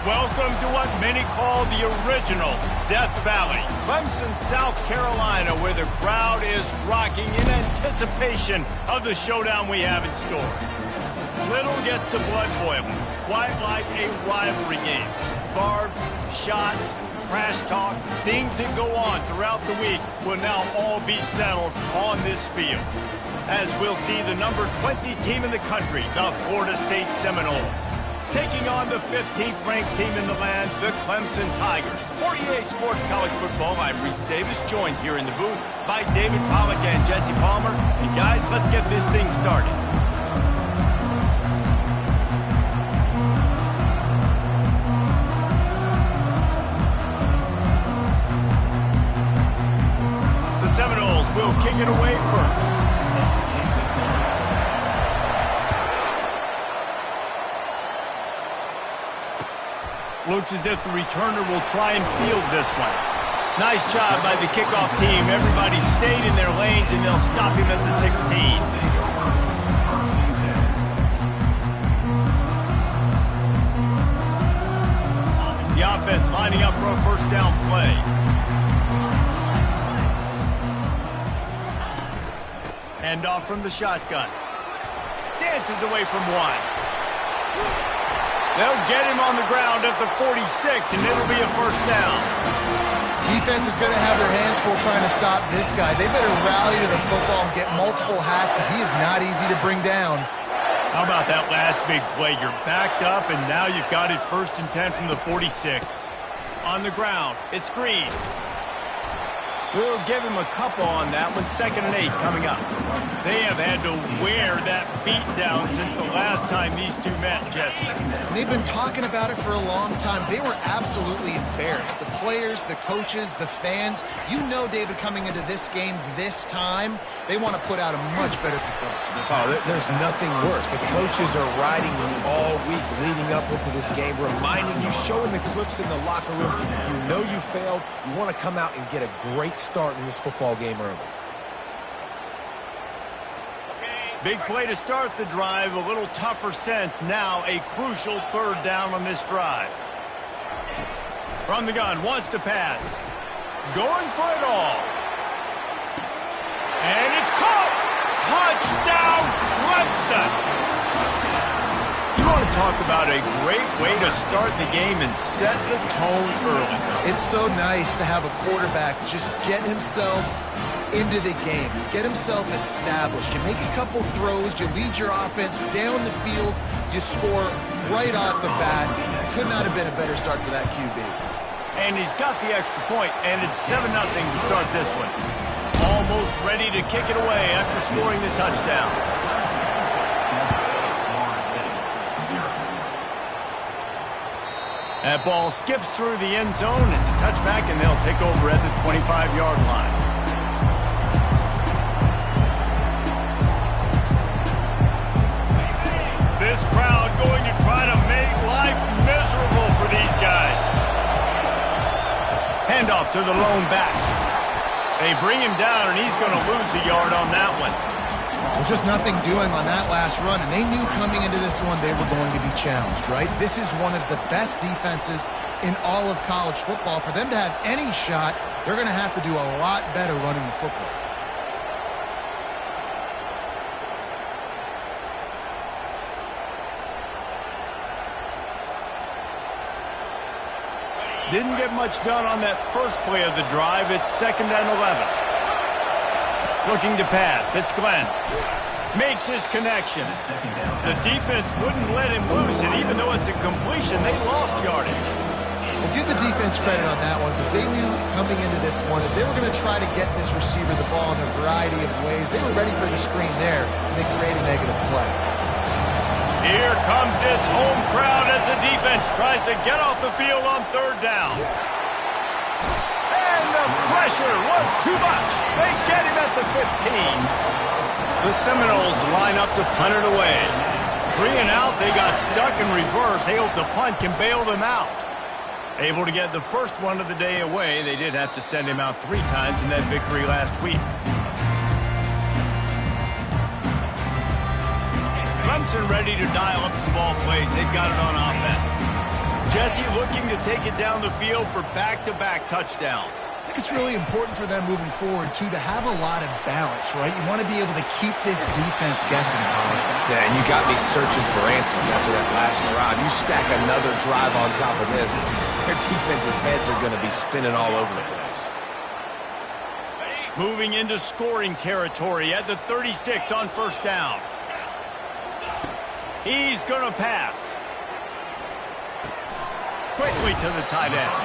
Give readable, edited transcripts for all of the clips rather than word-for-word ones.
Welcome to what many call the original Death Valley, Clemson, South Carolina, where the crowd is rocking in anticipation of the showdown we have in store. Little gets the blood boiling, quite like a rivalry game. Barbs, shots, trash talk, things that go on throughout the week will now all be settled on this field. As we'll see the number 20 team in the country, the Florida State Seminoles, taking on the 15th ranked team in the land, the Clemson Tigers. For EA Sports College Football, I'm Reese Davis, joined here in the booth by David Pollack and Jesse Palmer. And guys, let's get this thing started. The Seminoles will kick it away first. Looks as if the returner will try and field this one. Nice job by the kickoff team. Everybody stayed in their lanes, and they'll stop him at the 16. The offense lining up for a first down play. Handoff from the shotgun. Dances away from one. They'll get him on the ground at the 46, and it'll be a first down. Defense is going to have their hands full trying to stop this guy. They better rally to the football and get multiple hats because he is not easy to bring down. How about that last big play? You're backed up, and now you've got it 1st and 10 from the 46. On the ground, it's Green. We'll give him a couple on that one. 2nd and 8 coming up. They have had to wear that beat down since the last time these two met, Jesse. They've been talking about it for a long time. They were absolutely embarrassed. The players, the coaches, the fans. You know, David, coming into this game this time, they want to put out a much better performance. Oh, there's nothing worse. The coaches are riding you all week leading up into this game, reminding you, showing the clips in the locker room. You know you failed. You want to come out and get a great start in this football game early. Big play to start the drive, a little tougher sense. Now a crucial 3rd down on this drive. From the gun, wants to pass. Going for it all. And it's caught! Touchdown, Clemson! You want to talk about a great way to start the game and set the tone early. It's so nice to have a quarterback just get himself into the game, get himself established. You make a couple throws, you lead your offense down the field, you score right off the bat. Could not have been a better start for that QB. And he's got the extra point, and it's 7-0 to start this one. Almost ready to kick it away after scoring the touchdown. That ball skips through the end zone. It's a touchback, and they'll take over at the 25-yard line. This crowd going to try to make life miserable for these guys. Handoff to the lone back. They bring him down, and he's going to lose a yard on that one. There's just nothing doing on that last run, and they knew coming into this one they were going to be challenged, right? This is one of the best defenses in all of college football. For them to have any shot, they're going to have to do a lot better running the football. Didn't get much done on that first play of the drive. It's 2nd and 11. Looking to pass. It's Glenn. Makes his connection. The defense wouldn't let him loose, and even though it's a completion, they lost yardage. Well, give the defense credit on that one because they knew coming into this one that they were going to try to get this receiver the ball in a variety of ways. They were ready for the screen there, and they created a negative play. Here comes this home crowd as the defense tries to get off the field on 3rd down. And the pressure was too much. They get him at the 15. The Seminoles line up to punt it away. 3 and out, they got stuck in reverse. They hope the punt can bail them out. Able to get the first one of the day away. They did have to send him out 3 times in that victory last week. Clemson ready to dial up some ball plays. They've got it on offense. Jesse looking to take it down the field for back-to-back touchdowns. I think it's really important for them moving forward, too, to have a lot of balance, right? You want to be able to keep this defense guessing, Colin. Yeah, and you got me searching for answers after that last drive. You stack another drive on top of this, their defense's heads are going to be spinning all over the place. Moving into scoring territory at the 36 on first down. He's going to pass. Quickly to the tight end.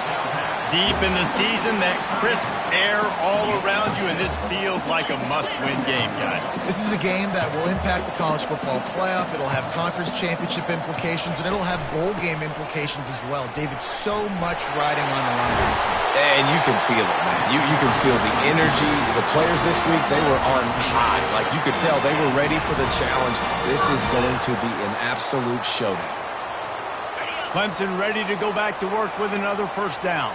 Deep in the season, that crisp air all around you, and this feels like a must-win game, guys. This is a game that will impact the college football playoff. It'll have conference championship implications, and it'll have bowl game implications as well. David, so much riding on the line this week. And you can feel it, man. You can feel the energy. The players this week, they were on high. Like, you could tell they were ready for the challenge. This is going to be an absolute showdown. Clemson ready to go back to work with another first down.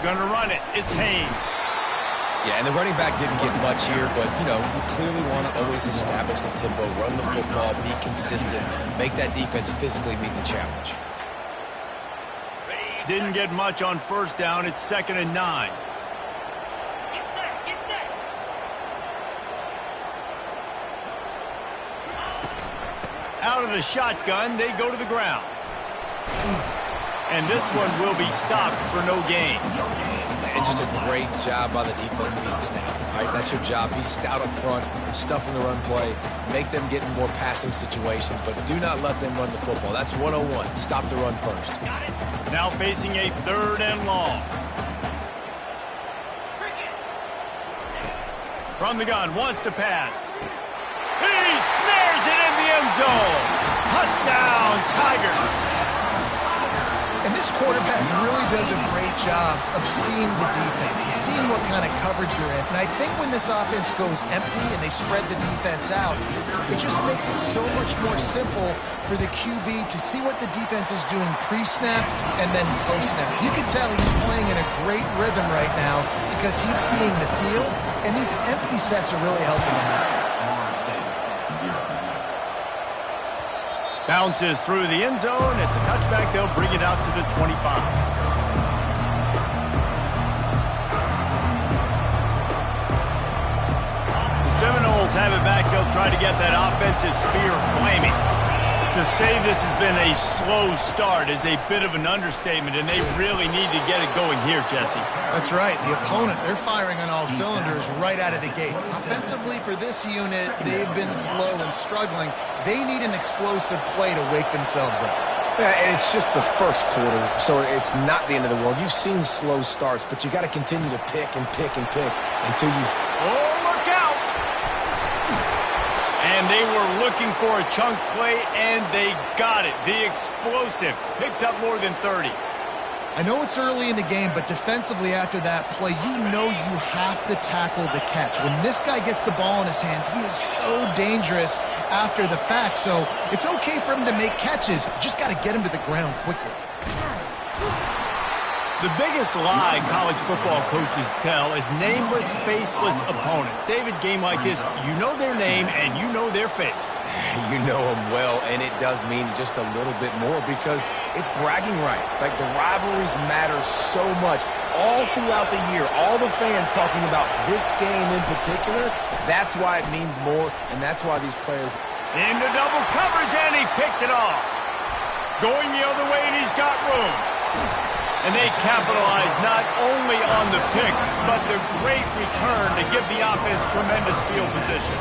Gonna run it. It's Haynes. Yeah, and the running back didn't get much here, but, you know, you clearly want to always establish the tempo, run the football, be consistent, make that defense physically meet the challenge. Didn't get much on first down. It's 2nd and 9. Get set, get set. Out of the shotgun, they go to the ground. And this one will be stopped for no gain. And just a great job by the defense being stout. Right? That's your job. Be stout up front, stuff in the run play, make them get in more passing situations, but do not let them run the football. That's 101. Stop the run first. Now facing a 3rd and long. From the gun, wants to pass. He snares it in the end zone. Touchdown, Tigers. And this quarterback really does a great job of seeing the defense and seeing what kind of coverage they're in. And I think when this offense goes empty and they spread the defense out, it just makes it so much more simple for the QB to see what the defense is doing pre-snap and then post-snap. You can tell he's playing in a great rhythm right now because he's seeing the field, and these empty sets are really helping him out. Bounces through the end zone. It's a touchback. They'll bring it out to the 25. The Seminoles have it back. They'll try to get that offensive spear flaming. To say this has been a slow start is a bit of an understatement, and they really need to get it going here, Jesse. That's right. The opponent, they're firing on all cylinders right out of the gate. Offensively, for this unit, they've been slow and struggling. They need an explosive play to wake themselves up. Yeah, and it's just the first quarter, so it's not the end of the world. You've seen slow starts, but you got to continue to pick and pick and pick until you... Oh, look out! And they were looking for a chunk play, and they got it. The explosive picks up more than 30. I know it's early in the game, but defensively after that play, you know you have to tackle the catch. When this guy gets the ball in his hands, he is so dangerous after the fact. So it's okay for him to make catches. You just got to get him to the ground quickly. The biggest lie college football coaches tell is nameless, faceless opponent. David, game like this, you know their name and you know their face. You know them well, and it does mean just a little bit more because it's bragging rights. Like, the rivalries matter so much all throughout the year. All the fans talking about this game in particular, that's why it means more, and that's why these players... Into double coverage, and he picked it off. Going the other way, and he's got room. And they capitalize not only on the pick, but the great return to give the offense tremendous field position.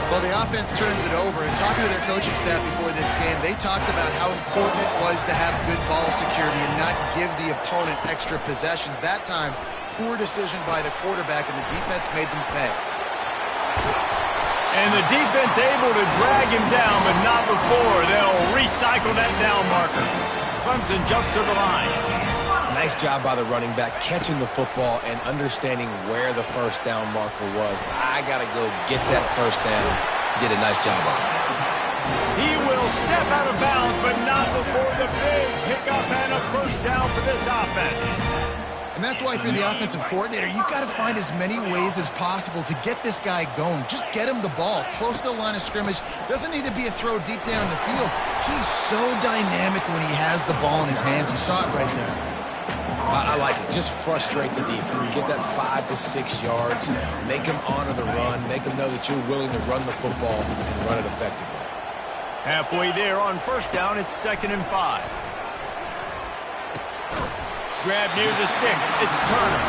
Well, the offense turns it over, and talking to their coaching staff before this game, they talked about how important it was to have good ball security and not give the opponent extra possessions. That time, poor decision by the quarterback, and the defense made them pay. And the defense able to drag him down, but not before. They'll recycle that down marker. Clemson jumps to the line. Nice job by the running back, catching the football and understanding where the first down marker was. I got to go get that first down. Did a nice job on it. He will step out of bounds, but not before the big pickup and a first down for this offense. And that's why if you're the offensive coordinator, you've got to find as many ways as possible to get this guy going. Just get him the ball close to the line of scrimmage. Doesn't need to be a throw deep down the field. He's so dynamic when he has the ball in his hands. You saw it right there. I like it. Just frustrate the defense. Get that 5 to 6 yards. Make them honor the run. Make them know that you're willing to run the football and run it effectively. Halfway there on first down, it's 2nd and 5. Grab near the sticks. It's Turner.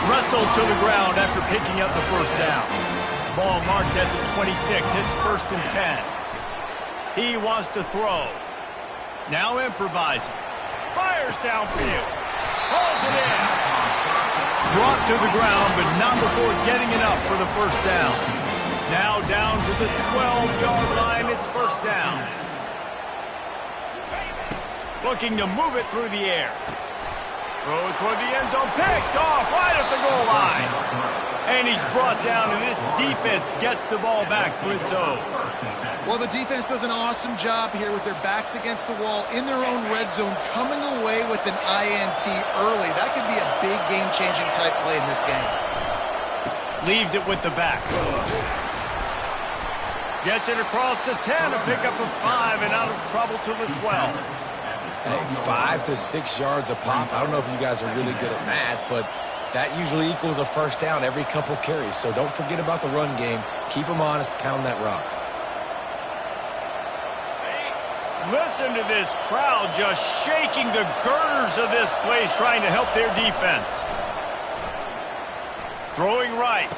Wrestled to the ground after picking up the first down. Ball marked at the 26. It's 1st and 10. He wants to throw. Now improvising. Fires downfield. Hauls it in. Brought to the ground, but not before getting enough for the first down. Now down to the 12-yard line. It's first down. Looking to move it through the air. Throw toward the end zone. Picked off right at the goal line. And he's brought down, and this defense gets the ball back for its own. Well, the defense does an awesome job here with their backs against the wall in their own red zone, coming away with an INT early. That could be a big game-changing type play in this game. Leaves it with the back. Gets it across the 10 to pick up a 5 and out of trouble to the 12. Hey, 5 to 6 yards a pop. I don't know if you guys are really good at math, but that usually equals a first down every couple carries. So don't forget about the run game. Keep them honest. Pound that rock. Listen to this crowd just shaking the girders of this place, trying to help their defense. Throwing right.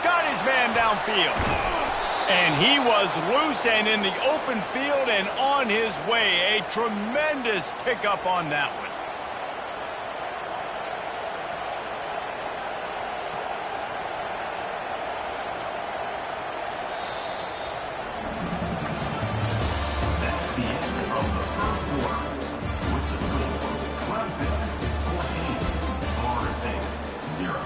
Got his man downfield. And he was loose and in the open field and on his way. A tremendous pickup on that one. That's the end of the first quarter. With the score, Clemson 14, Florida State 0.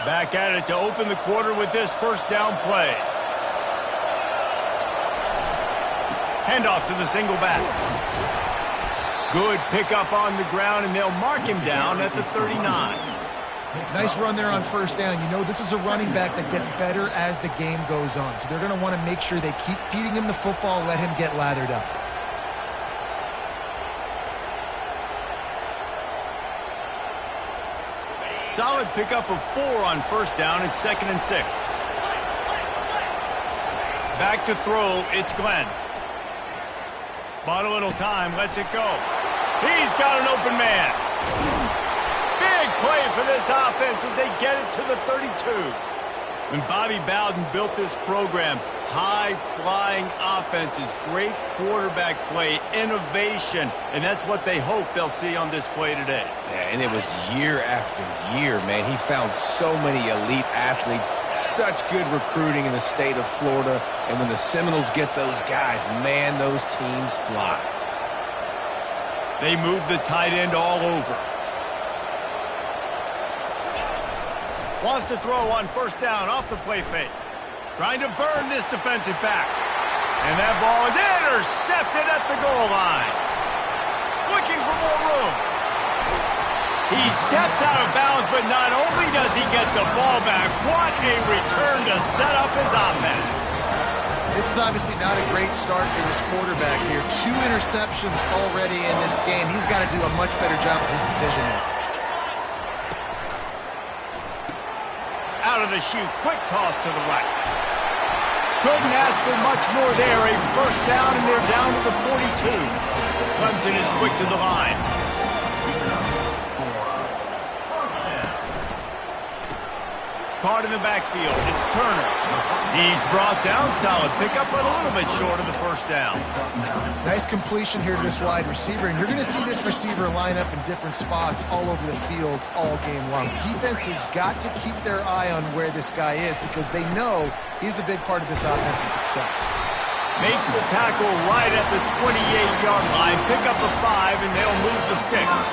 Back at it to open the quarter with this first down play. Handoff to the single back. Good pickup on the ground, and they'll mark him down at the 39. Nice run there on first down. You know, this is a running back that gets better as the game goes on. So they're going to want to make sure they keep feeding him the football, let him get lathered up. Solid pickup of 4 on first down. It's 2nd and 6. Back to throw. It's Glenn. Bought a little time. Lets it go. He's got an open man. Big play for this offense as they get it to the 32. When Bobby Bowden built this program, high-flying offenses, great quarterback play, innovation, and that's what they hope they'll see on display today. Yeah, and it was year after year, man. He found so many elite athletes, such good recruiting in the state of Florida, and when the Seminoles get those guys, man, those teams fly. They move the tight end all over. Wants to throw on first down off the play fake. Trying to burn this defensive back. And that ball is intercepted at the goal line. Looking for more room. He steps out of bounds, but not only does he get the ball back, what a return to set up his offense. This is obviously not a great start for this quarterback here. 2 interceptions already in this game. He's got to do a much better job with his decision-making. Out of the chute, quick toss to the right. Couldn't ask for much more there. A first down, and they're down to the 42. Clemson is quick to the line. Caught in the backfield. It's Turner. He's brought down. Solid pickup, but a little bit short of the first down. Nice completion here to this wide receiver, and you're going to see this receiver line up in different spots all over the field all game long. Defense has got to keep their eye on where this guy is because they know he's a big part of this offense's success. Makes the tackle right at the 28-yard line. Pick up a 5, and they'll move the sticks.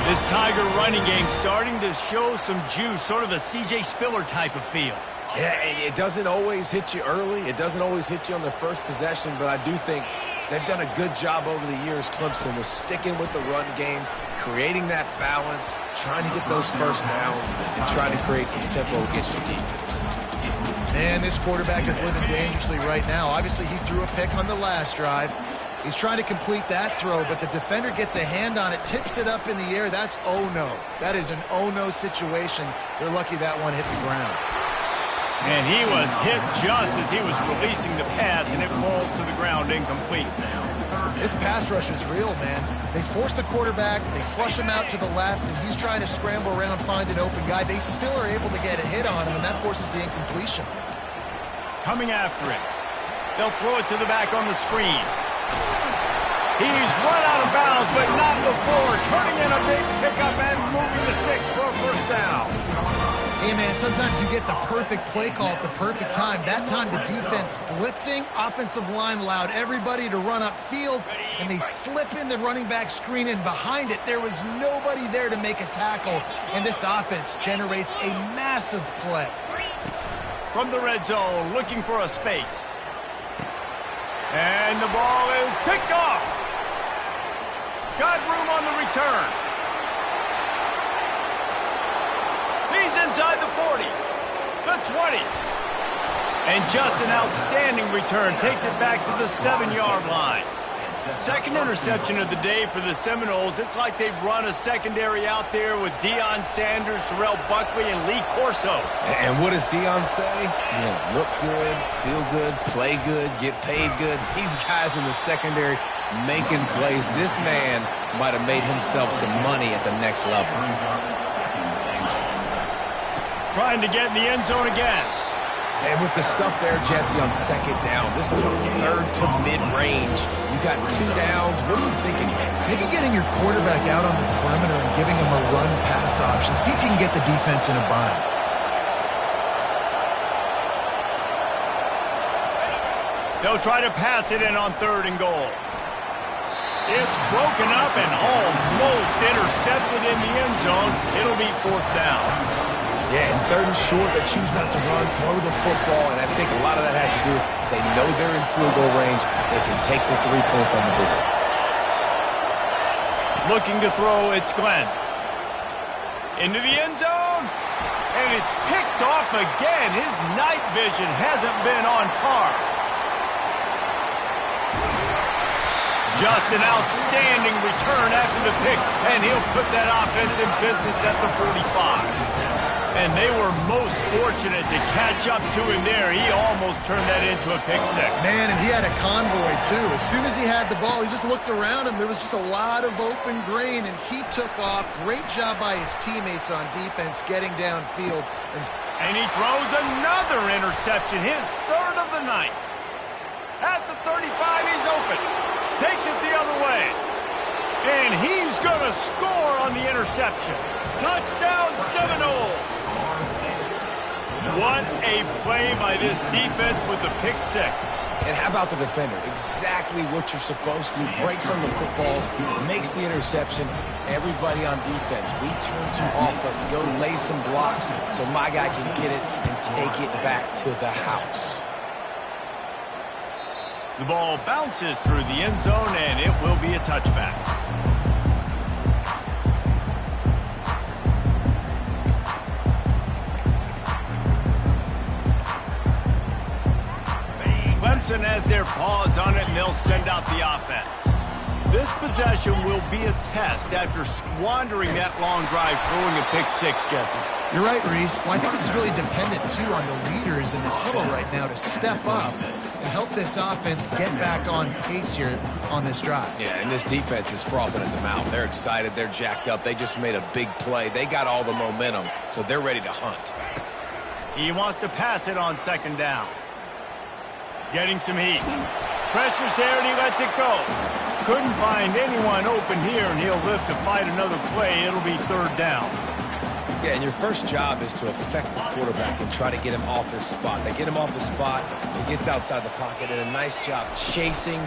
This Tiger running game starting to show some juice, sort of a C.J. Spiller type of feel. Yeah, it doesn't always hit you early. It doesn't always hit you on the first possession, but I do think they've done a good job over the years, Clemson, with sticking with the run game, creating that balance, trying to get those first downs, and trying to create some tempo against your defense. Man, this quarterback is living dangerously right now. Obviously, he threw a pick on the last drive. He's trying to complete that throw, but the defender gets a hand on it, tips it up in the air. That's oh-no. That is an oh-no situation. They're lucky that one hit the ground. And he was hit just as he was releasing the pass, and it falls to the ground incomplete. This pass rush is real, man. They force the quarterback, they flush him out to the left, and he's trying to scramble around, find an open guy. They still are able to get a hit on him, and that forces the incompletion. Coming after it. They'll throw it to the back on the screen. He's run out of bounds, but not before turning in a big pickup and moving the sticks for a first down. Hey, man, sometimes you get the perfect play call at the perfect time. That time the defense blitzing, offensive line allowed everybody to run upfield, and they slip in the running back screen, and behind it, there was nobody there to make a tackle, and this offense generates a massive play. From the red zone, looking for a space. And the ball is picked off. Got room on the return. He's inside the 40, the 20. And just an outstanding return. Takes it back to the 7-yard line. Second interception of the day for the Seminoles. It's like they've run a secondary out there with Deion Sanders, Terrell Buckley, and Lee Corso. And what does Deion say? You know, look good, feel good, play good, get paid good. These guys in the secondary making plays. This man might have made himself some money at the next level. Trying to get in the end zone again. And with the stuff there, Jesse, on second down, this little third to mid-range, you got 2 downs. What are you thinking here? Maybe getting your quarterback out on the perimeter and giving him a run-pass option. See if you can get the defense in a bind. They'll try to pass it in on 3rd and goal. It's broken up and almost intercepted in the end zone. It'll be 4th down. Yeah, and 3rd and short, they choose not to run, throw the football, and I think a lot of that has to do with they know they're in field goal range. They can take the 3 points on the board. Looking to throw, it's Glenn. Into the end zone, and it's picked off again. His night vision hasn't been on par. Just an outstanding return after the pick, and he'll put that offense in business at the 45. And they were most fortunate to catch up to him there. He almost turned that into a pick six. Man, and he had a convoy, too. As soon as he had the ball, he just looked around him. There was just a lot of open grain, and he took off. Great job by his teammates on defense getting downfield. And he throws another interception, his 3rd of the night. At the 35, he's open. Takes it the other way. And he's going to score on the interception. Touchdown, Seminoles. What a play by this defense with the pick six. And how about the defender? Exactly what you're supposed to. Breaks on the football, makes the interception. Everybody on defense, we turn to offense. Go lay some blocks so my guy can get it and take it back to the house. The ball bounces through the end zone, and it will be a touchback. Clemson has their paws on it, and they'll send out the offense. This possession will be a test after squandering that long drive, throwing a pick six, Jesse. You're right, Reese. Well, I think this is really dependent, too, on the leaders in this huddle right now to step up and help this offense get back on pace here on this drive. Yeah, and this defense is frothing at the mouth. They're excited. They're jacked up. They just made a big play. They got all the momentum, so they're ready to hunt. He wants to pass it on 2nd down. Getting some heat. Pressure's there, and he lets it go. Couldn't find anyone open here, and he'll live to fight another play. It'll be 3rd down. Yeah, and your first job is to affect the quarterback and try to get him off his spot. They get him off his spot, he gets outside the pocket, and a nice job chasing,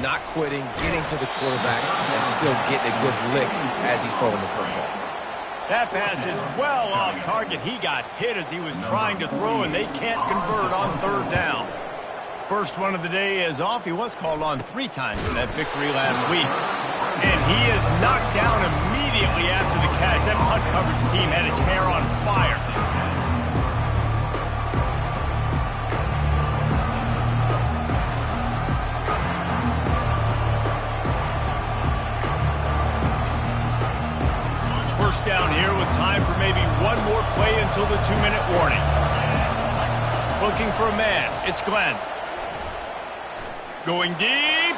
not quitting, getting to the quarterback, and still getting a good lick as he's throwing the football. That pass is well off target. He got hit as he was trying to throw, and they can't convert on third down. First one of the day is off. He was called on 3 times in that victory last week. And he is knocked down immediately after the catch. That punt coverage team had its hair on fire. First down here with time for maybe one more play until the 2-minute warning. Looking for a man. It's Glenn. Going deep.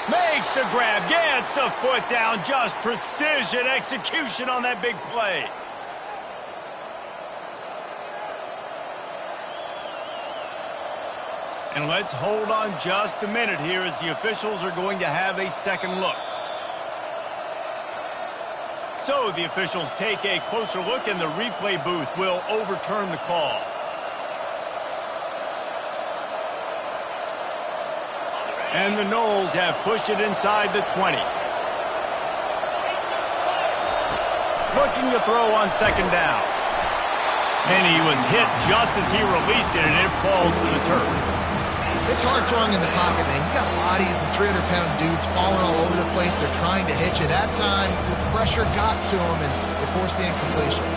Makes the grab. Gets the foot down. Just precision execution on that big play. And let's hold on just a minute here as the officials are going to have a second look. So the officials take a closer look, and the replay booth will overturn the call. And the Noles have pushed it inside the 20. Looking to throw on second down. And he was hit just as he released it, and it falls to the turf. It's hard throwing in the pocket, man. You got bodies and 300-pound dudes falling all over the place. They're trying to hit you. That time, the pressure got to him, and it forced the incompletion.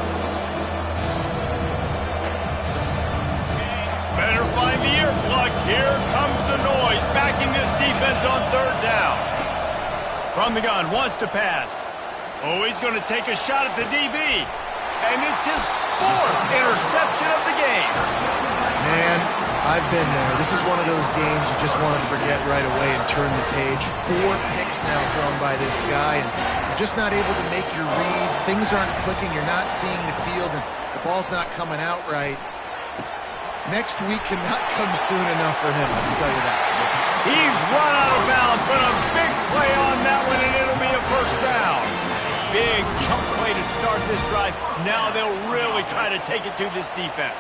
Better find the earplugs. Here comes the noise, backing this defense on third down. From the gun, wants to pass. Oh, he's going to take a shot at the DB. And it's his 4th interception of the game. Man, I've been there. This is one of those games you just want to forget right away and turn the page. 4 picks now thrown by this guy, and you're just not able to make your reads. Things aren't clicking. You're not seeing the field, and the ball's not coming out right. Next week cannot come soon enough for him, I can tell you that. He's run out of bounds, but a big play on that one, and it'll be a first down. Big chunk play to start this drive. Now they'll really try to take it to this defense.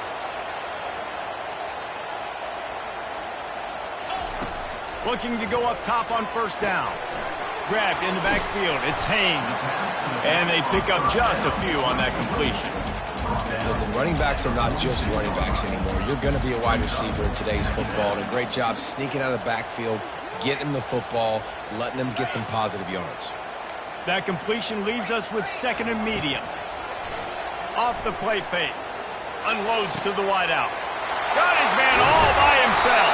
Looking to go up top on first down. Grabbed in the backfield. It's Haynes. And they pick up just a few on that completion. Listen, running backs are not just running backs anymore. You're going to be a wide receiver in today's football. And a great job sneaking out of the backfield, getting them the football, letting them get some positive yards. That completion leaves us with second and medium. Off the play fake. Unloads to the wideout. Got his man all by himself.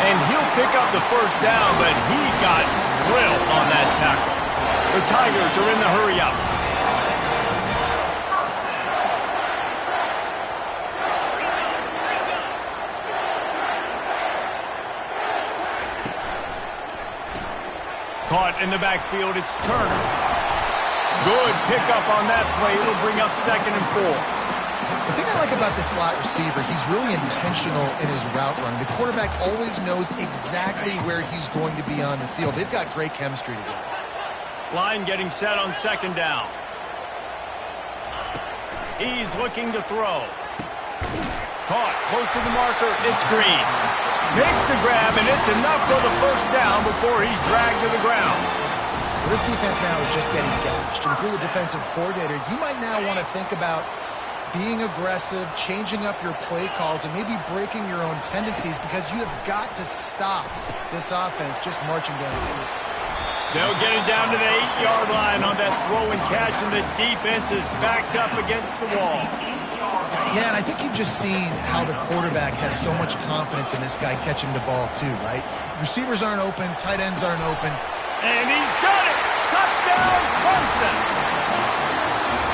And he'll pick up the first down, but he got drilled on that tackle. The Tigers are in the hurry-up. Caught in the backfield, it's Turner. Good pickup on that play. It'll bring up second and 4. The thing I like about this slot receiver, he's really intentional in his route running. The quarterback always knows exactly where he's going to be on the field. They've got great chemistry together. Line getting set on second down. He's looking to throw. Caught close to the marker. It's Green. Makes the grab, and it's enough for the first down before he's dragged to the ground. Well, this defense now is just getting gashed. And if you're the defensive coordinator, you might now want to think about being aggressive, changing up your play calls, and maybe breaking your own tendencies, because you have got to stop this offense just marching down the field. They'll get it down to the 8-yard line on that throw and catch, and the defense is backed up against the wall. Yeah, and I think you've just seen how the quarterback has so much confidence in this guy catching the ball too, right? Receivers aren't open, tight ends aren't open. And he's got it! Touchdown, Clemson!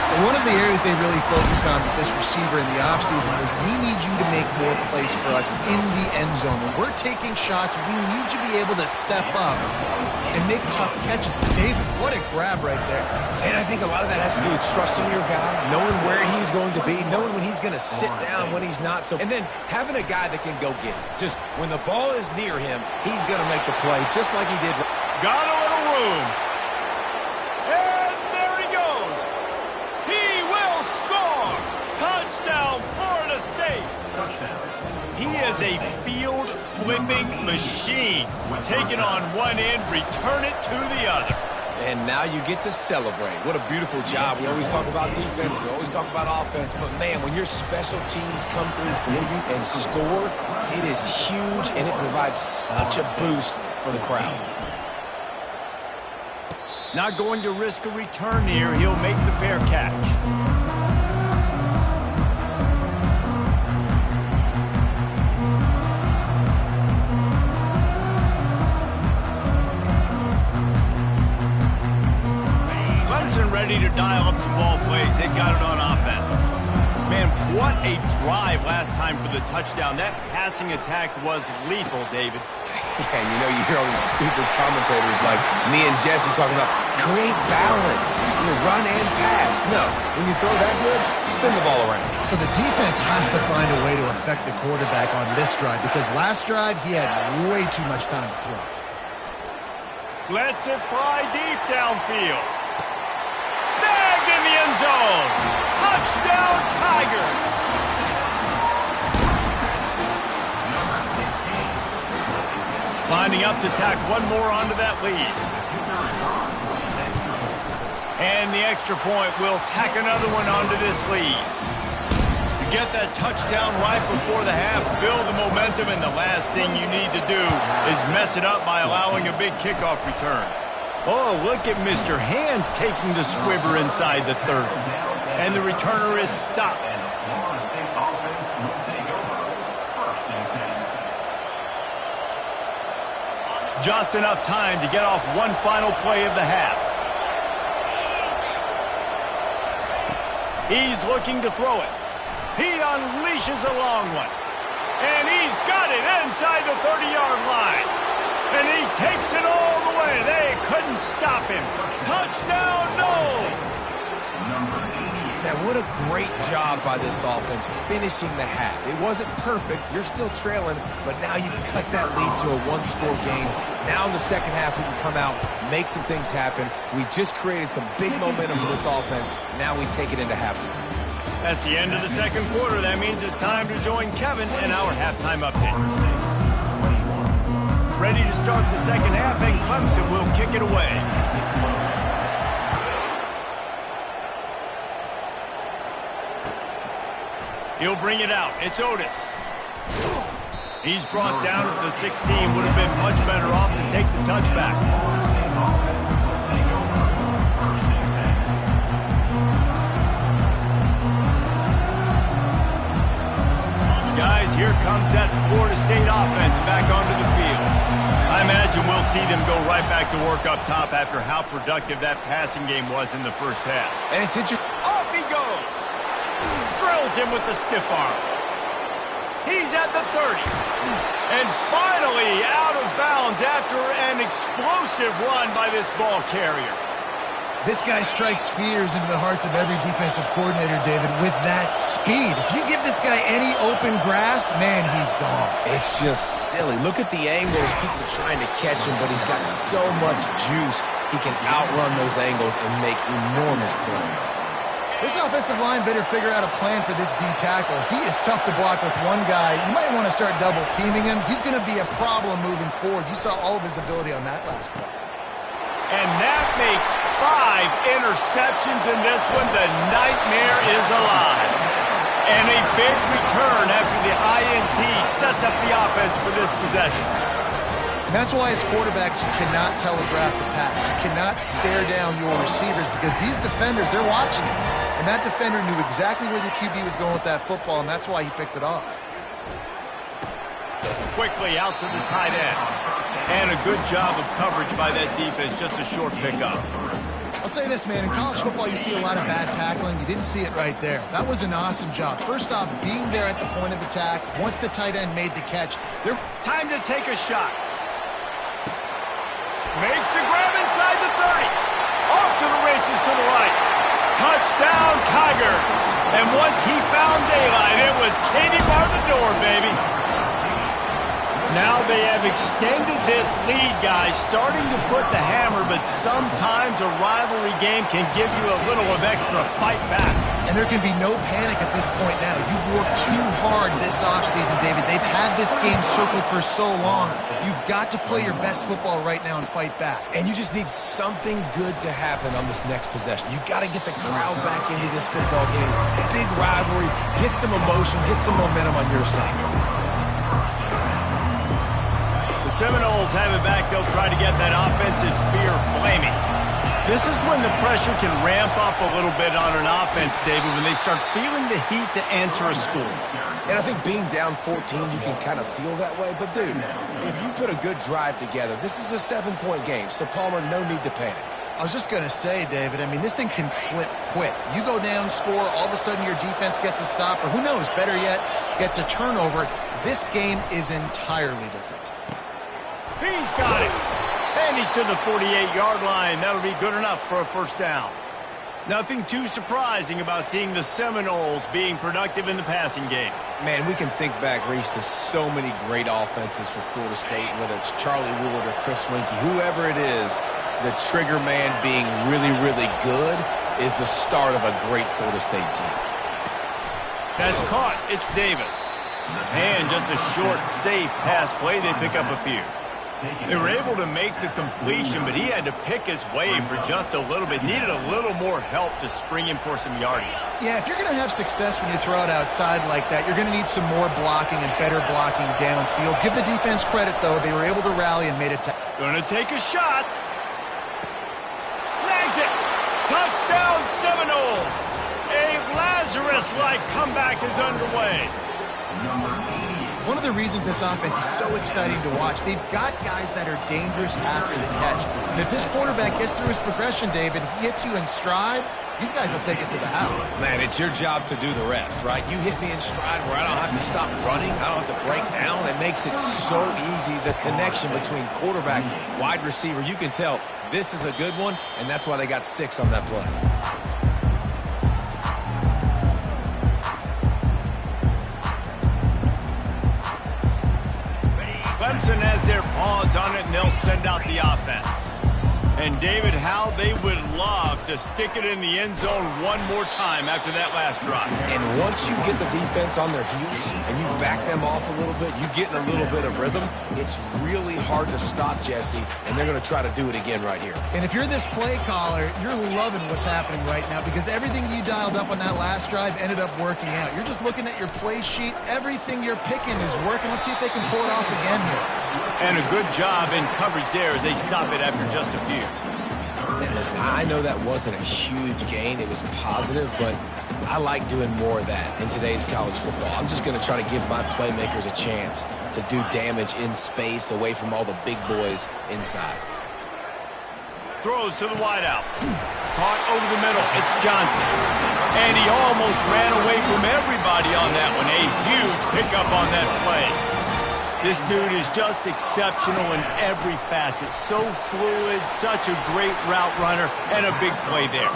And one of the areas they really focused on with this receiver in the offseason was, we need you to make more plays for us in the end zone. When we're taking shots, we need you to be able to step up and make tough catches. David, what a grab right there. And I think a lot of that has to do with trusting your guy, knowing where he's going to be, knowing when he's going to sit down, when he's not. And then having a guy that can go get it. Just when the ball is near him, he's going to make the play, just like he did. Got a little room. And there he goes. He will score. Touchdown, Florida State. He is a field-flipping machine. Take it on one end, return it to the other. And now you get to celebrate. What a beautiful job. We always talk about defense. We always talk about offense. But, man, when your special teams come through for you and score, it is huge, and it provides such a boost for the crowd. Not going to risk a return here. He'll make the fair catch. Ready to dial up some ball plays. They got it on offense. Man, what a drive last time for the touchdown. That passing attack was lethal, David. And you know, you hear all these stupid commentators like me and Jesse talking about create balance, run and pass. No, when you throw that good, spin the ball around. So the defense has to find a way to affect the quarterback on this drive because last drive he had way too much time to throw. Lets it fly deep downfield. Snagged in the end zone. Touchdown, Tiger. Lining up to tack one more onto that lead. And the extra point will tack another one onto this lead. You get that touchdown right before the half, build the momentum, and the last thing you need to do is mess it up by allowing a big kickoff return. Oh, look at Mr. Hands taking the squibber inside the 30. And the returner is stopped. Just enough time to get off one final play of the half. He's looking to throw it. He unleashes a long one. And he's got it inside the 30-yard line. And he takes it all the way. They couldn't stop him. Touchdown, Knowles. Now, what a great job by this offense finishing the half. It wasn't perfect. You're still trailing, but now you've cut that lead to a one-score game. Now in the second half, we can come out, make some things happen. We just created some big momentum for this offense. Now we take it into halftime. That's the end of the second quarter. That means it's time to join Kevin in our halftime update. Ready to start the second half, and Clemson will kick it away. He'll bring it out. It's Otis. He's brought down at the 16. Would have been much better off to take the touchback. Guys, here comes that Florida State offense back onto the field. I imagine we'll see them go right back to work up top after how productive that passing game was in the first half. And it's interesting. Off he goes. Drills him with the stiff arm. He's at the 30. And finally out of bounds after an explosive run by this ball carrier. This guy strikes fears into the hearts of every defensive coordinator, David, with that speed. If you give this guy any open grass, man, he's gone. It's just silly. Look at the angles, people trying to catch him, but he's got so much juice. He can outrun those angles and make enormous plays. This offensive line better figure out a plan for this D tackle. He is tough to block with one guy. You might want to start double teaming him. He's going to be a problem moving forward. You saw all of his ability on that last play. And that makes 5 interceptions in this one. The nightmare is alive. And a big return after the INT sets up the offense for this possession. And that's why as quarterbacks, you cannot telegraph the pass. You cannot stare down your receivers because these defenders, they're watching it. And that defender knew exactly where the QB was going with that football, and that's why he picked it off. Quickly out to the tight end. And a good job of coverage by that defense, just a short pickup. I'll say this, man, in college football you see a lot of bad tackling. You didn't see it right there. That was an awesome job. First off, being there at the point of attack. Once the tight end made the catch, they're time to take a shot. Makes the grab inside the 30. Off to the races to the right. Touchdown, Tiger. And once he found daylight, it was Katie bar the door, baby. Now they have extended this lead, guys, starting to put the hammer, but sometimes a rivalry game can give you a little of extra fight back. And there can be no panic at this point now. You worked too hard hard this offseason, David. They've had this game circled for so long. You've got to play your best football right now and fight back. And you just need something good to happen on this next possession. You got to get the crowd back into this football game. Big rivalry, get some emotion, get some momentum on your side. The Seminoles have it back. They'll try to get that offensive spear flaming. This is when the pressure can ramp up a little bit on an offense, David, when they start feeling the heat to answer a score. And I think being down 14, you can kind of feel that way. But, dude, if you put a good drive together, this is a 7-point game. So, Palmer, no need to panic. I was just going to say, David, I mean, this thing can flip quick. You go down, score, all of a sudden your defense gets a stop, or who knows, better yet, gets a turnover. This game is entirely different. He's got it. And he's to the 48-yard line. That'll be good enough for a first down. Nothing too surprising about seeing the Seminoles being productive in the passing game. Man, we can think back, Reese, to so many great offenses for Florida State, whether it's Charlie Wood or Chris Winkie, whoever it is, the trigger man being really, really good is the start of a great Florida State team. That's caught. It's Davis. And just a short, safe pass play. They pick up a few. They were able to make the completion, but he had to pick his way for just a little bit. Needed a little more help to spring him for some yardage. Yeah, if you're going to have success when you throw it outside like that, you're going to need some more blocking and better blocking downfield. Give the defense credit, though. They were able to rally and made it. Going to take a shot. Snags it. Touchdown, Seminoles. A Lazarus-like comeback is underway. One of the reasons this offense is so exciting to watch, they've got guys that are dangerous after the catch. And if this quarterback gets through his progression, David, he hits you in stride, these guys will take it to the house. Man, it's your job to do the rest, right? You hit me in stride where I don't have to stop running. I don't have to break down. It makes it so easy, the connection between quarterback, wide receiver. You can tell this is a good one, and that's why they got 6 on that play. Clemson has their paws on it, and they'll send out the offense. And, David, how they would love to stick it in the end zone one more time after that last drive. And once you get the defense on their heels and you back them off a little bit, you get in a little bit of rhythm, it's really hard to stop Jesse, and they're going to try to do it again right here. And if you're this play caller, you're loving what's happening right now because everything you dialed up on that last drive ended up working out. You're just looking at your play sheet. Everything you're picking is working. Let's see if they can pull it off again here. And a good job in coverage there as they stop it after just a few. And listen, I know that wasn't a huge gain. It was positive, but I like doing more of that in today's college football. I'm just going to try to give my playmakers a chance to do damage in space away from all the big boys inside. Throws to the wideout. Caught over the middle. It's Johnson. And he almost ran away from everybody on that one. A huge pickup on that play. This dude is just exceptional in every facet. So fluid, such a great route runner, and a big play there.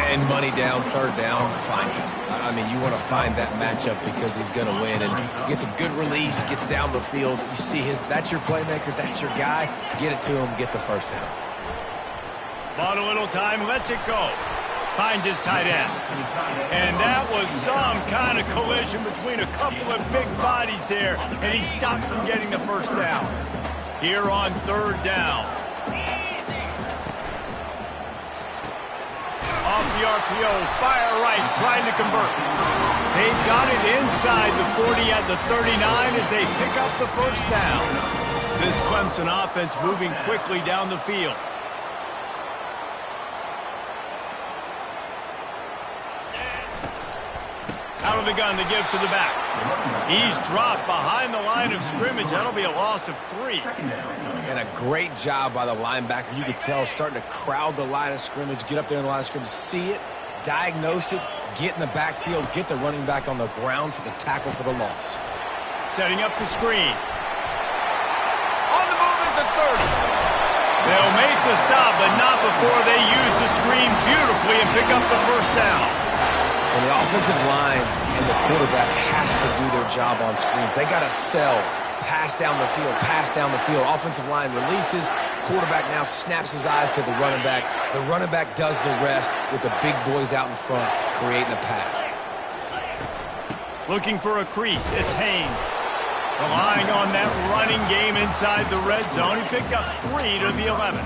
And money down, third down, find him. I mean, you want to find that matchup because he's going to win. And gets a good release, gets down the field. You see that's your playmaker, that's your guy. Get it to him, get the first down. Bought a little time, lets it go. Finds his tight end. And that was some kind of collision between a couple of big bodies there, and he stopped from getting the first down. Here on third down. Off the RPO, fire right, trying to convert. They've got it inside the 40 at the 39 as they pick up the first down. This Clemson offense moving quickly down the field. Out of the gun to give to the back. He's dropped behind the line of scrimmage. That'll be a loss of 3. And a great job by the linebacker. You could tell starting to crowd the line of scrimmage, get up there in the line of scrimmage, see it, diagnose it, get in the backfield, get the running back on the ground for the tackle for the loss. Setting up the screen. On the move at the 30. They'll make the stop, but not before they use the screen beautifully and pick up the first down. And the offensive line and the quarterback has to do their job on screens. They got to sell, pass down the field, pass down the field. Offensive line releases. Quarterback now snaps his eyes to the running back. The running back does the rest with the big boys out in front, creating a pass. Looking for a crease, it's Haynes. Relying on that running game inside the red zone. He picked up 3 to the 11.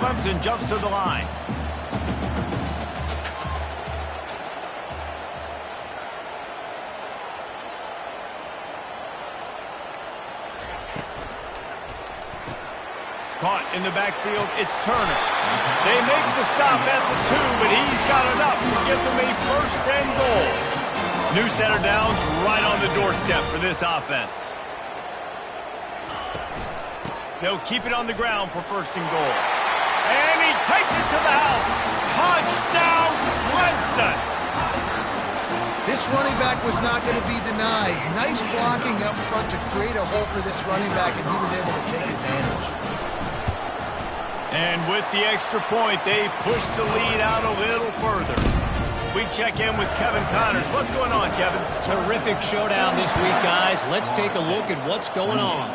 Clemson jumps to the line. Caught in the backfield, it's Turner. They make the stop at the 2, but he's got enough to give them a first and goal. New set of downs right on the doorstep for this offense. They'll keep it on the ground for first and goal. And he takes it to the house. Touchdown, Clemson! This running back was not going to be denied. Nice blocking up front to create a hole for this running back, and he was able to take advantage. And with the extra point, they push the lead out a little further. We check in with Kevin Connors. What's going on, Kevin? Terrific showdown this week, guys. Let's take a look at what's going on.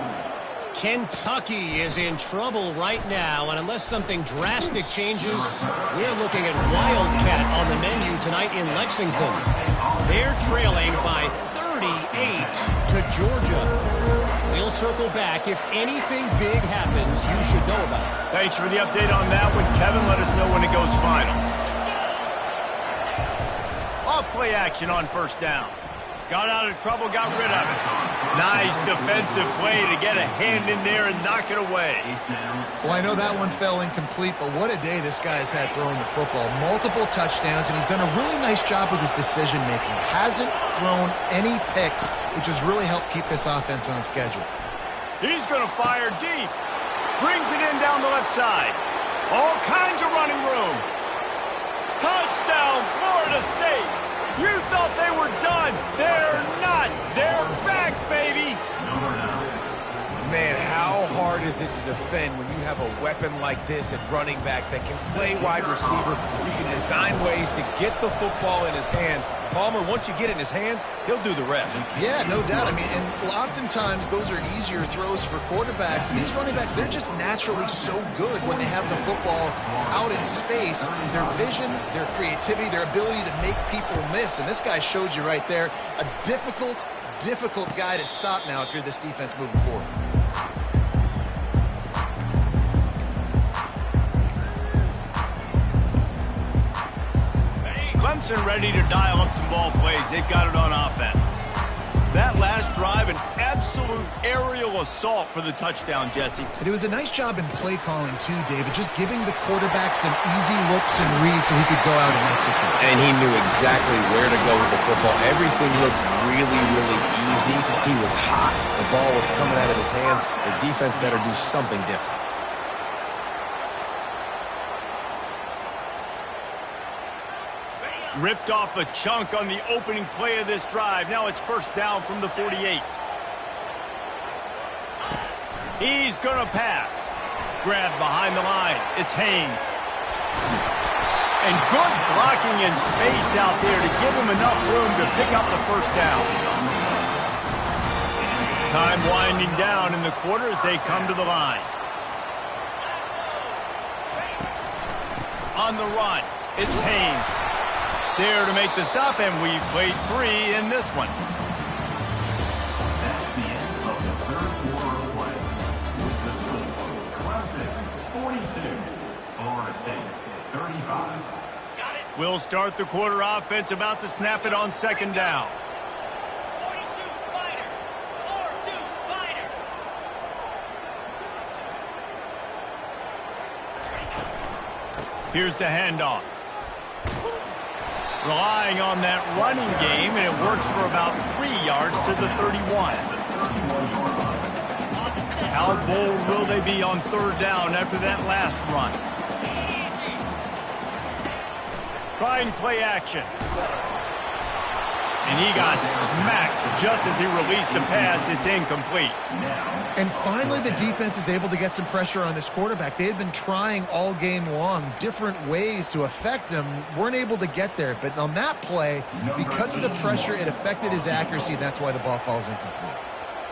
Kentucky is in trouble right now, and unless something drastic changes, we're looking at Wildcat on the menu tonight in Lexington. They're trailing by 38 to Georgia. We'll circle back. If anything big happens, you should know about it. Thanks for the update on that one, Kevin. Let us know when it goes final. Off-play action on first down. Got out of trouble, got rid of it. Nice defensive play to get a hand in there and knock it away. Well, I know that one fell incomplete, but what a day this guy's had throwing the football. Multiple touchdowns, and he's done a really nice job with his decision-making. Hasn't thrown any picks, which has really helped keep this offense on schedule. He's going to fire deep. Brings it in down the left side. All kinds of running room. Touchdown, Florida State. You thought they were done. They're not. They're back, baby. Man, how hard is it to defend when you have a weapon like this at running back that can play wide receiver? You can design ways to get the football in his hand. Palmer, once you get it in his hands, he'll do the rest. Yeah, no doubt. I mean, and oftentimes those are easier throws for quarterbacks. And these running backs, they're just naturally so good when they have the football out in space. Their vision, their creativity, their ability to make people miss. And this guy showed you right there, a difficult guy to stop now if you're this defense moving forward. Clemson ready to dial up some ball plays. They've got it on offense. That last drive, an absolute aerial assault for the touchdown, Jesse. But it was a nice job in play calling too, David, just giving the quarterback some easy looks and reads so he could go out and execute. And he knew exactly where to go with the football. Everything looked really, really easy. He was hot. The ball was coming out of his hands. The defense better do something different. Ripped off a chunk on the opening play of this drive. Now it's first down from the 48. He's going to pass. Grabbed behind the line. It's Haynes. And good blocking in space out there to give him enough room to pick up the first down. Time winding down in the quarter as they come to the line. On the run, it's Haynes. There to make the stop, and we've played 3 in this one. That's the end of the third quarter of play. With the score, Clemson 42, Florida State 35. We'll start the quarter offense, about to snap it on second down. 42 Spider. 4-2 Spider. Here's the handoff. Relying on that running game, and it works for about 3 yards to the 31. How bold will they be on third down after that last run? Trying play action. And he got smacked just as he released the pass. It's incomplete. And finally, the defense is able to get some pressure on this quarterback. They had been trying all game long different ways to affect him. Weren't able to get there. But on that play, because of the pressure, it affected his accuracy, and that's why the ball falls incomplete.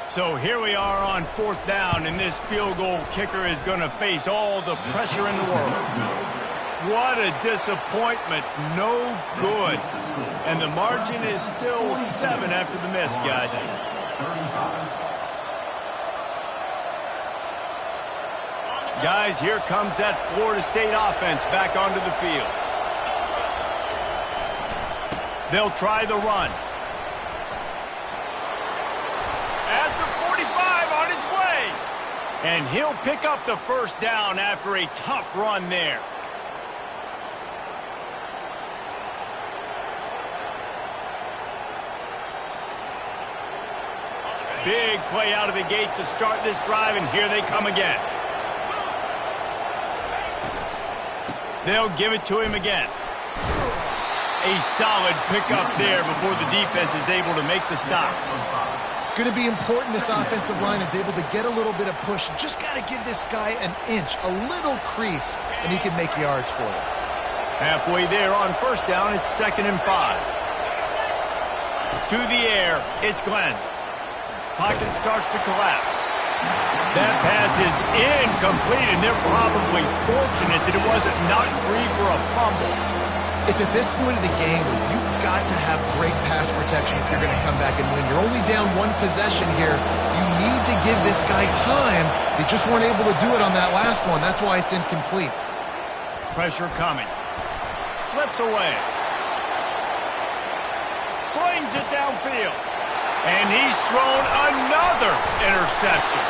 So here we are on fourth down, and this field goal kicker is going to face all the pressure in the world. What a disappointment. No good. And the margin is still 7 after the miss, guys. Guys, here comes that Florida State offense back onto the field. They'll try the run. At the 45, on his way. And he'll pick up the first down after a tough run there. Big play out of the gate to start this drive, and here they come again. They'll give it to him again. A solid pickup there before the defense is able to make the stop. It's going to be important this offensive line is able to get a little bit of push. Just got to give this guy an inch, a little crease, and he can make yards for it. Halfway there on first down, it's 2nd and 5. To the air, it's Glenn. Pocket starts to collapse. That pass is incomplete, and they're probably fortunate that it wasn't knocked free for a fumble. It's at this point of the game where you've got to have great pass protection if you're going to come back and win. You're only down 1 possession here. You need to give this guy time. They just weren't able to do it on that last one. That's why it's incomplete. Pressure coming. Slips away. Slings it downfield. And he's thrown another interception.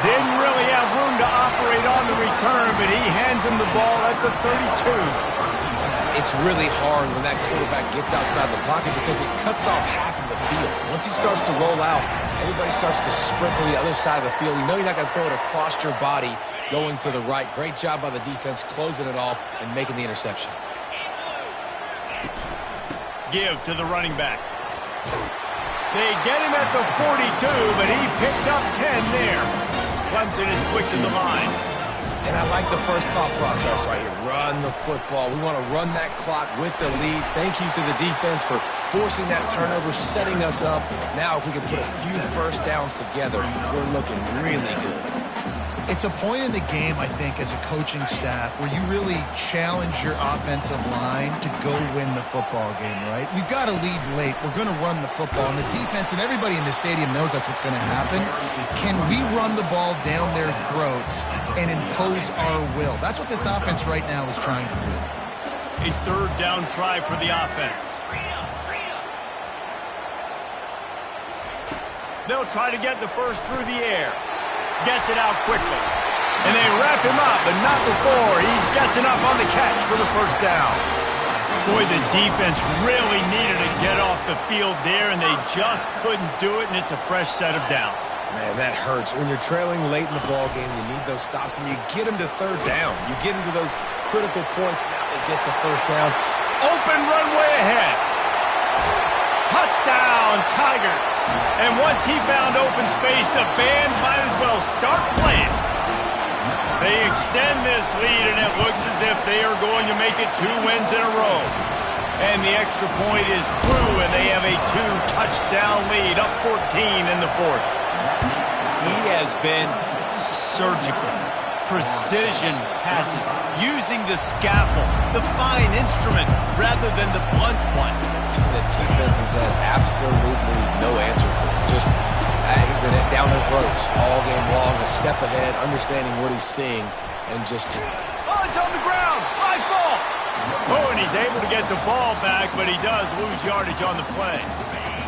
Didn't really have room to operate on the return, but he hands him the ball at the 32. It's really hard when that quarterback gets outside the pocket because it cuts off half of the field. Once he starts to roll out, everybody starts to sprint to the other side of the field. You know you're not going to throw it across your body going to the right. Great job by the defense closing it off and making the interception. Give to the running back. They get him at the 42, but he picked up 10 there. Clemson is quick to the line. And I like the first thought process right here. Run the football. We want to run that clock with the lead. Thank you to the defense for forcing that turnover, setting us up. Now if we can put a few first downs together, we're looking really good. It's a point in the game, I think, as a coaching staff where you really challenge your offensive line to go win the football game, right? We've got to lead late. We're going to run the football. And the defense and everybody in the stadium knows that's what's going to happen. Can we run the ball down their throats and impose our will? That's what this offense right now is trying to do. A 3rd down try for the offense. They'll try to get the first through the air. Gets it out quickly. And they wrap him up, but not before he gets enough on the catch for the first down. Boy, the defense really needed to get off the field there, and they just couldn't do it, and it's a fresh set of downs. Man, that hurts. When you're trailing late in the ball game, you need those stops, and you get them to 3rd down. You get them to those critical points. Now they get the first down. Open runway ahead. Touchdown, Tigers. And once he found open space, the band might as well start playing. They extend this lead, and it looks as if they are going to make it 2 wins in a row. And the extra point is true, and they have a 2-touchdown lead, up 14 in the 4th. He has been surgical. Precision passes, using the scalpel, the fine instrument, rather than the blunt one. The defense has had absolutely no answer for him. Just, he's been down their throats all game long, a step ahead, understanding what he's seeing, and just... Oh, it's on the ground! Live ball! Oh, and he's able to get the ball back, but he does lose yardage on the play.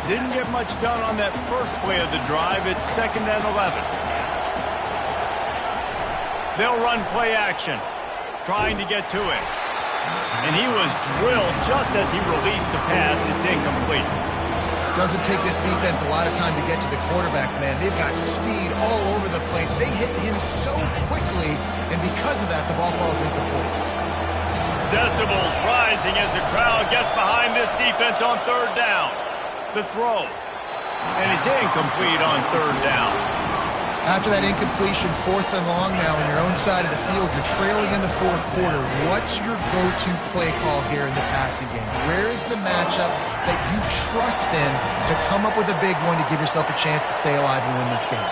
Didn't get much done on that first play of the drive. It's 2nd and 11. They'll run play action, trying to get to him. And he was drilled just as he released the pass. It's incomplete. Doesn't take this defense a lot of time to get to the quarterback, man. They've got speed all over the place. They hit him so quickly, and because of that, the ball falls incomplete. Decibels rising as the crowd gets behind this defense on 3rd down. The throw. And it's incomplete on 3rd down. After that incompletion, 4th and long now on your own side of the field, you're trailing in the 4th quarter. What's your go-to play call here in the passing game? Where is the matchup that you trust in to come up with a big one to give yourself a chance to stay alive and win this game?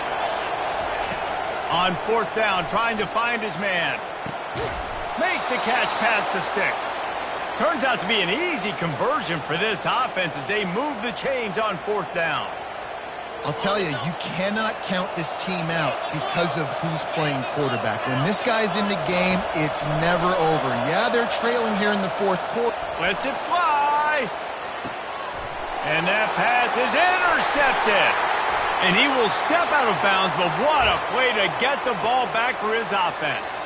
On 4th down, trying to find his man. Makes the catch past the sticks. Turns out to be an easy conversion for this offense as they move the chains on 4th down. I'll tell you, you cannot count this team out because of who's playing quarterback. When this guy's in the game, it's never over. Yeah, they're trailing here in the 4th quarter. Lets it fly. And that pass is intercepted. And he will step out of bounds, but what a play to get the ball back for his offense.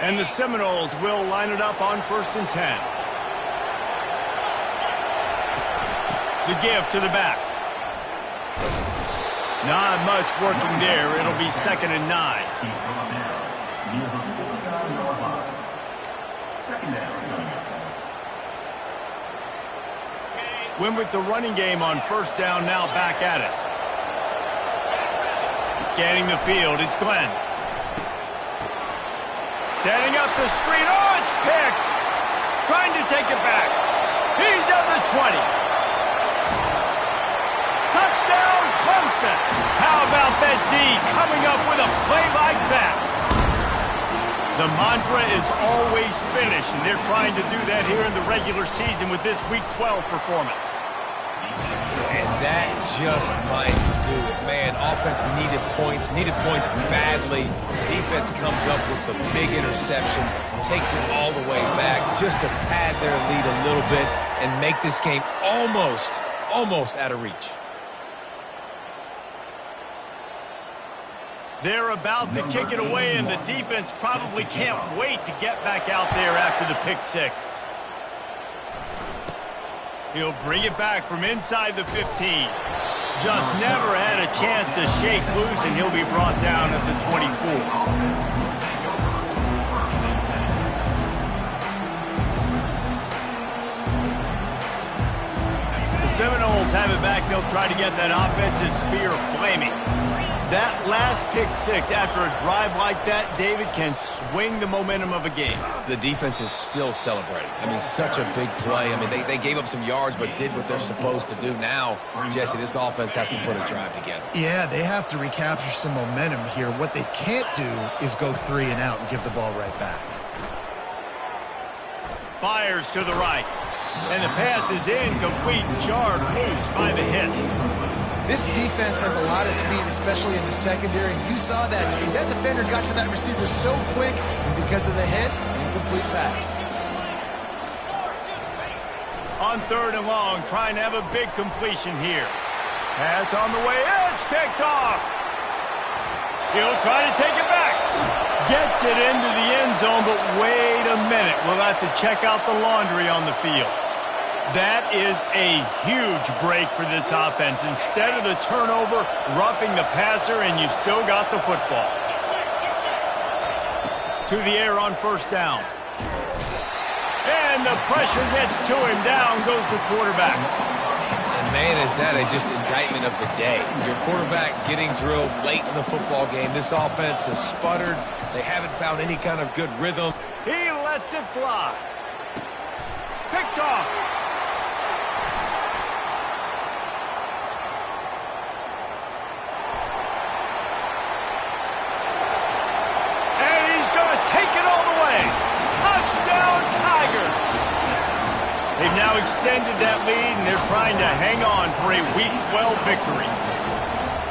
And the Seminoles will line it up on 1st and 10. The give to the back. Not much working there. It'll be 2nd and 9. He's brought down near the 49-yard line. 2nd down. Win with the running game on 1st down, now back at it. Scanning the field, it's Glenn. Setting up the screen. Oh, it's picked. Trying to take it back. He's at the 20. Touchdown, Clemson. How about that D coming up with a play like that? The mantra is always finish, and they're trying to do that here in the regular season with this Week 12 performance. And that just might do it. Man, offense needed points badly. Defense comes up with the big interception, takes it all the way back just to pad their lead a little bit and make this game almost out of reach. They're about to kick it away, and the defense probably can't wait to get back out there after the pick 6. He'll bring it back from inside the 15. Just never had a chance to shake loose, and he'll be brought down at the 24. The Seminoles have it back. They'll try to get that offensive spear flaming. That last pick 6 after a drive like that, David, can swing the momentum of a game. The defense is still celebrating. I mean, such a big play. I mean, they gave up some yards but did what they're supposed to do. Now, Jesse, this offense has to put a drive together. Yeah, they have to recapture some momentum here. What they can't do is go 3 and out and give the ball right back. Fires to the right. And the pass is incomplete, jarred loose by the hit. This defense has a lot of speed, especially in the secondary. You saw that speed. That defender got to that receiver so quick, and because of the hit, incomplete pass. On 3rd and long, trying to have a big completion here. Pass on the way. It's picked off. He'll try to take it back. Gets it into the end zone, but wait a minute. We'll have to check out the laundry on the field. That is a huge break for this offense. Instead of the turnover, roughing the passer, and you've still got the football. To the air on 1st down. And the pressure gets to him. Down goes the quarterback. And man, is that just indictment of the day. Your quarterback getting drilled late in the football game. This offense has sputtered. They haven't found any kind of good rhythm. He lets it fly. Picked off. Take it all the way. Touchdown, Tigers. They've now extended that lead, and they're trying to hang on for a Week 12 victory.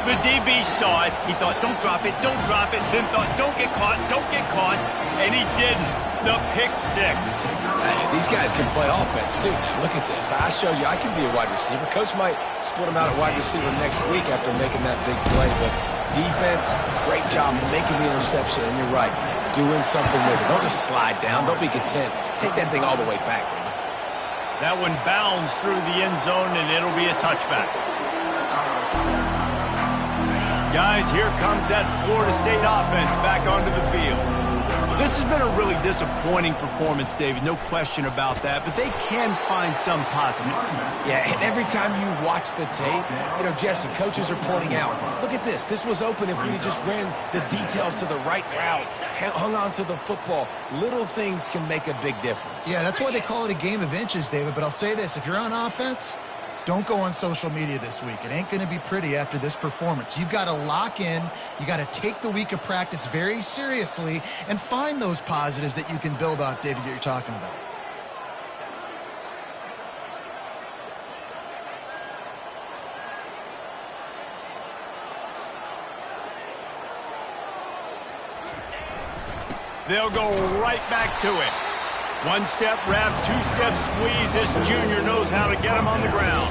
The DB saw it. He thought, don't drop it, then thought, don't get caught, and he didn't. The pick 6. These guys can play offense, too. Look at this. I showed you I can be a wide receiver. Coach might split him out at wide receiver next week after making that big play, but defense, great job making the interception, and you're right. Doing something with it. Don't just slide down. Don't be content. Take that thing all the way back. That one bounds through the end zone, and it'll be a touchback. Guys, here comes that Florida State offense back onto the field. This has been a really disappointing performance, David. No question about that, but they can find some positives. Yeah, and every time you watch the tape, Jesse, coaches are pointing out, look at this. This was open if we just ran the details to the right route, hung on to the football. Little things can make a big difference. Yeah, that's why they call it a game of inches, David. But I'll say this. If you're on offense, don't go on social media this week. It ain't going to be pretty after this performance. You've got to lock in. You got to take the week of practice very seriously and find those positives that you can build off, David, that you're talking about. They'll go right back to it. One step wrap, two-step squeeze. This junior knows how to get him on the ground.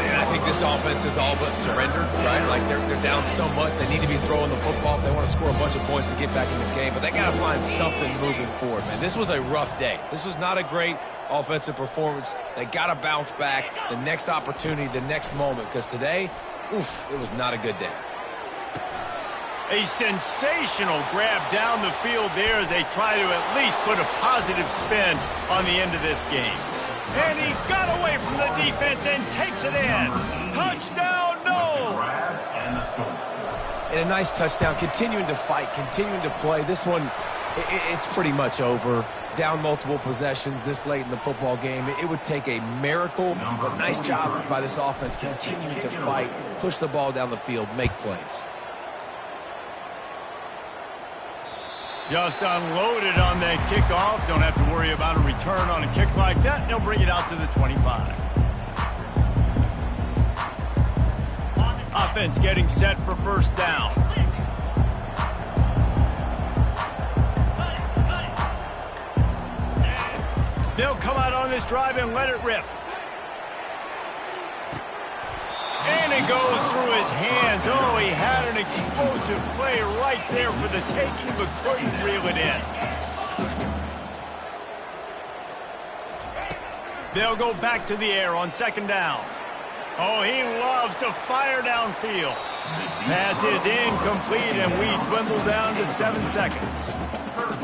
And I think this offense is all but surrendered, right? Like they're down so much. They need to be throwing the football if they want to score a bunch of points to get back in this game. But they got to find something moving forward, man. This was a rough day. This was not a great offensive performance. They got to bounce back the next opportunity, the next moment. Because today, oof, it was not a good day. A sensational grab down the field there as they try to at least put a positive spin on the end of this game. And he got away from the defense and takes it in. Touchdown, no! And a nice touchdown, continuing to fight, continuing to play. This one, it's pretty much over. Down multiple possessions this late in the football game. It would take a miracle, but nice job by this offense continuing to fight, push the ball down the field, make plays. Just unloaded on that kickoff. Don't have to worry about a return on a kick like that. They'll bring it out to the 25. Offense getting set for first down. They'll come out on this drive and let it rip. And it goes through his hands. Oh, he had an explosive play right there for the taking, but couldn't reel it in. They'll go back to the air on second down. Oh, he loves to fire downfield. Pass is incomplete, and we dwindle down to 7 seconds.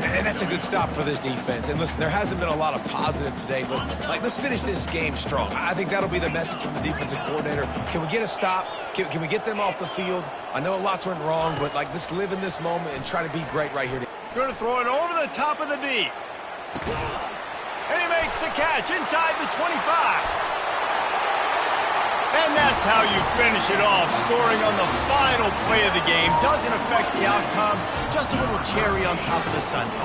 And that's a good stop for this defense. And listen, there hasn't been a lot of positive today, but let's finish this game strong. I think that'll be the message from the defensive coordinator. Can we get a stop? Can we get them off the field? I know lots went wrong, but let's live in this moment and try to be great right here. Going to throw it over the top of the D. And he makes the catch inside the 25. And that's how you finish it off. Scoring on the final play of the game doesn't affect the outcome. Just a little cherry on top of the sundae.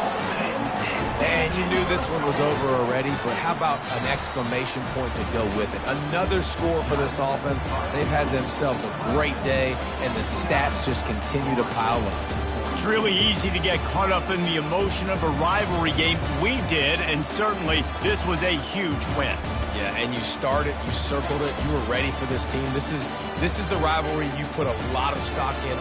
And you knew this one was over already, but how about an exclamation point to go with it? Another score for this offense. They've had themselves a great day, and the stats just continue to pile up. It's really easy to get caught up in the emotion of a rivalry game. We did, and certainly this was a huge win. Yeah, and you started, you circled it, you were ready for this team. This is the rivalry you put a lot of stock in.